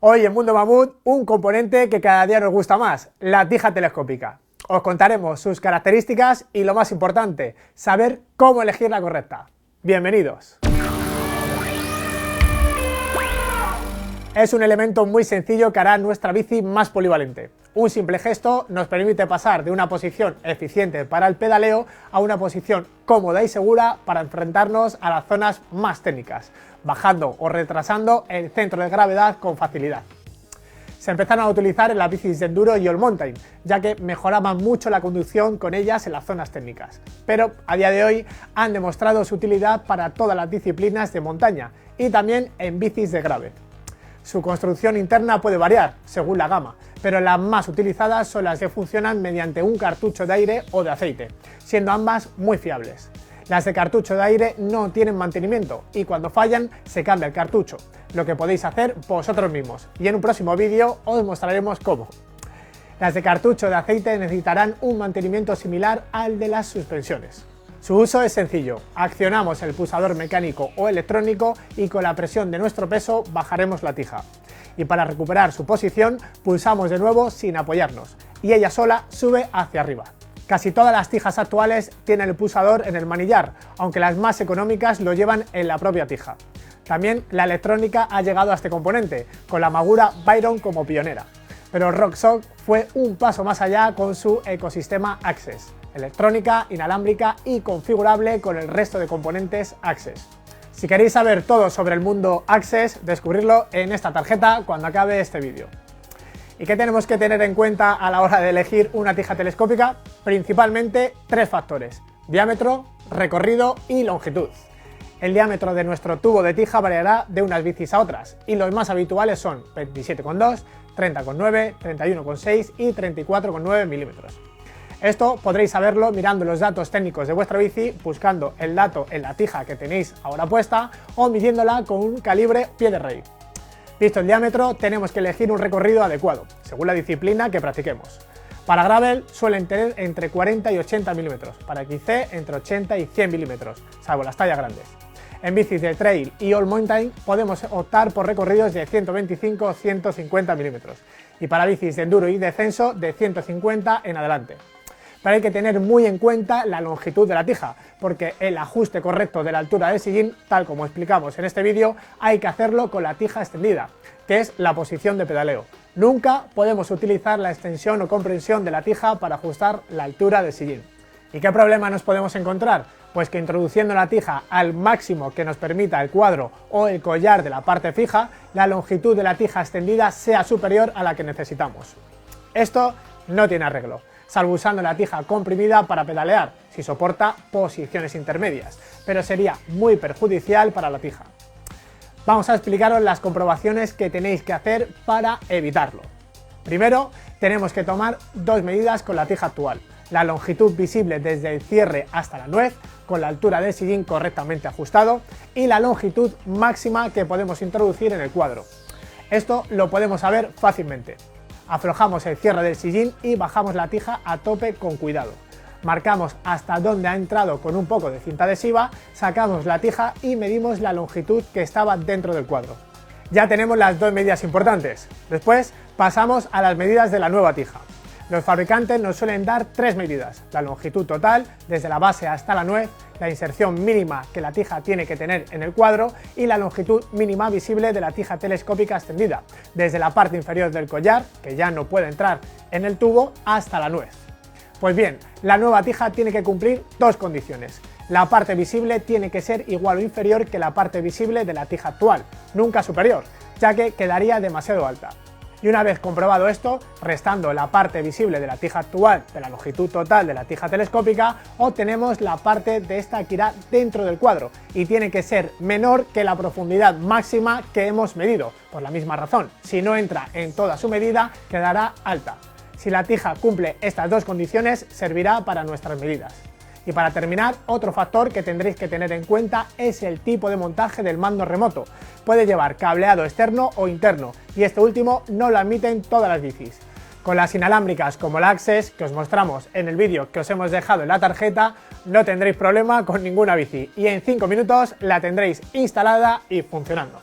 Hoy en Mundo Mamut, un componente que cada día nos gusta más, la tija telescópica. Os contaremos sus características y lo más importante, saber cómo elegir la correcta. Bienvenidos. Es un elemento muy sencillo que hará nuestra bici más polivalente. Un simple gesto nos permite pasar de una posición eficiente para el pedaleo a una posición cómoda y segura para enfrentarnos a las zonas más técnicas, bajando o retrasando el centro de gravedad con facilidad. Se empezaron a utilizar en las bicis de enduro y all mountain, ya que mejoraban mucho la conducción con ellas en las zonas técnicas. Pero a día de hoy han demostrado su utilidad para todas las disciplinas de montaña y también en bicis de grave. Su construcción interna puede variar según la gama, pero las más utilizadas son las que funcionan mediante un cartucho de aire o de aceite, siendo ambas muy fiables. Las de cartucho de aire no tienen mantenimiento y cuando fallan se cambia el cartucho, lo que podéis hacer vosotros mismos, y en un próximo vídeo os mostraremos cómo. Las de cartucho de aceite necesitarán un mantenimiento similar al de las suspensiones. Su uso es sencillo, accionamos el pulsador mecánico o electrónico y con la presión de nuestro peso bajaremos la tija. Y para recuperar su posición pulsamos de nuevo sin apoyarnos y ella sola sube hacia arriba. Casi todas las tijas actuales tienen el pulsador en el manillar, aunque las más económicas lo llevan en la propia tija. También la electrónica ha llegado a este componente, con la Magura Byron como pionera. Pero RockShox fue un paso más allá con su ecosistema Access, electrónica, inalámbrica y configurable con el resto de componentes Access. Si queréis saber todo sobre el mundo Access, descubrirlo en esta tarjeta cuando acabe este vídeo. ¿Y qué tenemos que tener en cuenta a la hora de elegir una tija telescópica? Principalmente tres factores: diámetro, recorrido y longitud. El diámetro de nuestro tubo de tija variará de unas bicis a otras y los más habituales son 27,2, 30,9, 31,6 y 34,9 milímetros. Esto podréis saberlo mirando los datos técnicos de vuestra bici, buscando el dato en la tija que tenéis ahora puesta o midiéndola con un calibre pie de rey. Visto el diámetro, tenemos que elegir un recorrido adecuado, según la disciplina que practiquemos. Para gravel suelen tener entre 40 y 80 milímetros, para XC entre 80 y 100 milímetros, salvo las tallas grandes. En bicis de trail y all mountain podemos optar por recorridos de 125 o 150 milímetros y para bicis de enduro y descenso de 150 en adelante. Pero hay que tener muy en cuenta la longitud de la tija, porque el ajuste correcto de la altura del sillín, tal como explicamos en este vídeo, hay que hacerlo con la tija extendida, que es la posición de pedaleo. Nunca podemos utilizar la extensión o comprensión de la tija para ajustar la altura del sillín. ¿Y qué problema nos podemos encontrar? Pues que introduciendo la tija al máximo que nos permita el cuadro o el collar de la parte fija, la longitud de la tija extendida sea superior a la que necesitamos. Esto no tiene arreglo, salvo usando la tija comprimida para pedalear, si soporta posiciones intermedias, pero sería muy perjudicial para la tija. Vamos a explicaros las comprobaciones que tenéis que hacer para evitarlo. Primero, tenemos que tomar dos medidas con la tija actual: la longitud visible desde el cierre hasta la nuez, con la altura del sillín correctamente ajustado, y la longitud máxima que podemos introducir en el cuadro. Esto lo podemos saber fácilmente. Aflojamos el cierre del sillín y bajamos la tija a tope con cuidado. Marcamos hasta dónde ha entrado con un poco de cinta adhesiva, sacamos la tija y medimos la longitud que estaba dentro del cuadro. Ya tenemos las dos medidas importantes. Después pasamos a las medidas de la nueva tija. Los fabricantes nos suelen dar tres medidas: la longitud total, desde la base hasta la nuez, la inserción mínima que la tija tiene que tener en el cuadro y la longitud mínima visible de la tija telescópica extendida, desde la parte inferior del collar, que ya no puede entrar en el tubo, hasta la nuez. Pues bien, la nueva tija tiene que cumplir dos condiciones. La parte visible tiene que ser igual o inferior que la parte visible de la tija actual, nunca superior, ya que quedaría demasiado alta. Y una vez comprobado esto, restando la parte visible de la tija actual de la longitud total de la tija telescópica, obtenemos la parte de esta que irá dentro del cuadro y tiene que ser menor que la profundidad máxima que hemos medido. Por la misma razón, si no entra en toda su medida, quedará alta. Si la tija cumple estas dos condiciones, servirá para nuestras medidas. Y para terminar, otro factor que tendréis que tener en cuenta es el tipo de montaje del mando remoto. Puede llevar cableado externo o interno, y este último no lo admiten todas las bicis. Con las inalámbricas como la Access, que os mostramos en el vídeo que os hemos dejado en la tarjeta, no tendréis problema con ninguna bici, y en 5 minutos la tendréis instalada y funcionando.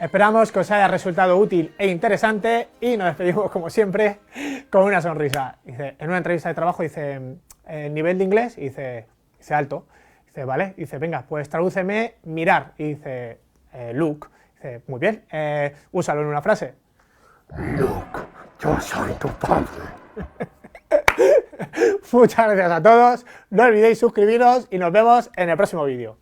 Esperamos que os haya resultado útil e interesante y nos despedimos como siempre con una sonrisa. Dice, en una entrevista de trabajo dice, el nivel de inglés, y dice alto. Dice, vale, dice, venga, pues tradúceme mirar. Y dice, look. Dice, muy bien, úsalo en una frase. Luke, yo soy tu padre. Muchas gracias a todos, no olvidéis suscribiros y nos vemos en el próximo vídeo.